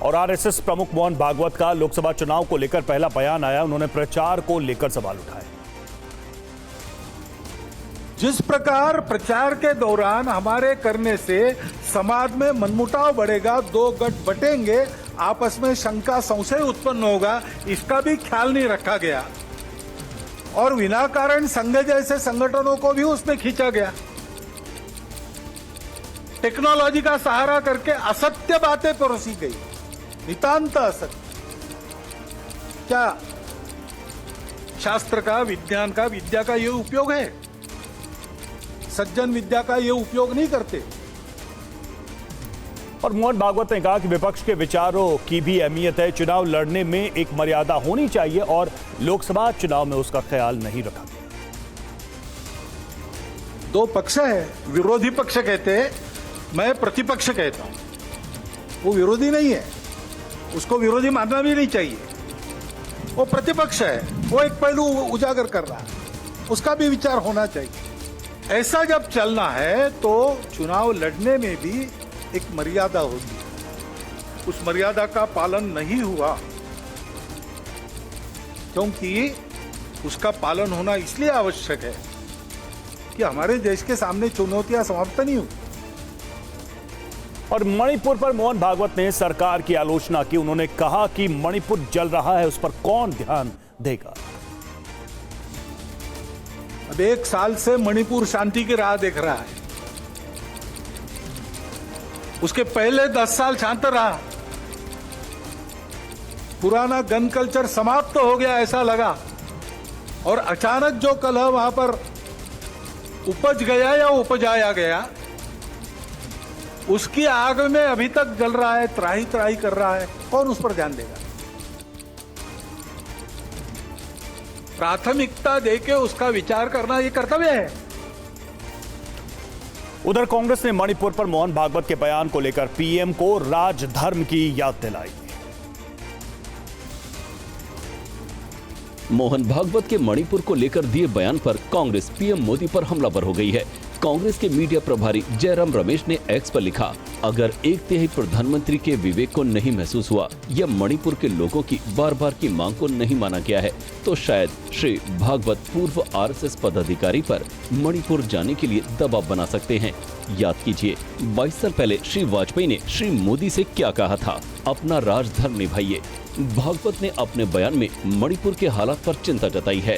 और आरएसएस प्रमुख मोहन भागवत का लोकसभा चुनाव को लेकर पहला बयान आया। उन्होंने प्रचार को लेकर सवाल उठाए। जिस प्रकार प्रचार के दौरान हमारे करने से समाज में मनमुटाव बढ़ेगा, दो गठ बटेंगे, आपस में शंका संशय उत्पन्न होगा, इसका भी ख्याल नहीं रखा गया और विनाकारण संघ जैसे संगठनों को भी उसमें खींचा गया। टेक्नोलॉजी का सहारा करके असत्य बातें परोसी गई, नितांत असत्य। क्या शास्त्र का, विज्ञान का, विद्या का ये उपयोग है? सज्जन विद्या का ये उपयोग नहीं करते। और मोहन भागवत ने कहा कि विपक्ष के विचारों की भी अहमियत है। चुनाव लड़ने में एक मर्यादा होनी चाहिए और लोकसभा चुनाव में उसका ख्याल नहीं रखा गया। दो पक्ष है, विरोधी पक्ष कहते हैं, मैं प्रतिपक्ष कहता हूं। वो विरोधी नहीं है, उसको विरोधी मानना भी नहीं चाहिए। वो प्रतिपक्ष है, वो एक पहलू उजागर कर रहा है, उसका भी विचार होना चाहिए। ऐसा जब चलना है तो चुनाव लड़ने में भी एक मर्यादा होती है। उस मर्यादा का पालन नहीं हुआ, क्योंकि उसका पालन होना इसलिए आवश्यक है कि हमारे देश के सामने चुनौतियां समाप्त नहीं हुई। और मणिपुर पर मोहन भागवत ने सरकार की आलोचना की। उन्होंने कहा कि मणिपुर जल रहा है, उस पर कौन ध्यान देगा। अब 1 साल से मणिपुर शांति की राह देख रहा है। उसके पहले 10 साल शांत रहा। पुराना गन कल्चर समाप्त हो गया ऐसा लगा, और अचानक जो कलह वहां पर उपज गया या उपजाया गया, उसकी आग में अभी तक जल रहा है, त्राही त्राही कर रहा है। कौन उस पर ध्यान देगा? प्राथमिकता देके उसका विचार करना ये कर्तव्य है। उधर कांग्रेस ने मणिपुर पर मोहन भागवत के बयान को लेकर पीएम को राजधर्म की याद दिलाई। मोहन भागवत के मणिपुर को लेकर दिए बयान पर कांग्रेस पीएम मोदी पर हमलावर हो गई है। कांग्रेस के मीडिया प्रभारी जयराम रमेश ने एक्स पर लिखा, अगर 1/3 प्रधानमंत्री के विवेक को नहीं महसूस हुआ या मणिपुर के लोगों की बार बार की मांग को नहीं माना गया है तो शायद श्री भागवत पूर्व आरएसएस पदाधिकारी पर मणिपुर जाने के लिए दबाव बना सकते हैं। याद कीजिए 22 साल पहले श्री वाजपेयी ने श्री मोदी से क्या कहा था, अपना राजधर्म निभाइए। भागवत ने अपने बयान में मणिपुर के हालात पर चिंता जताई है।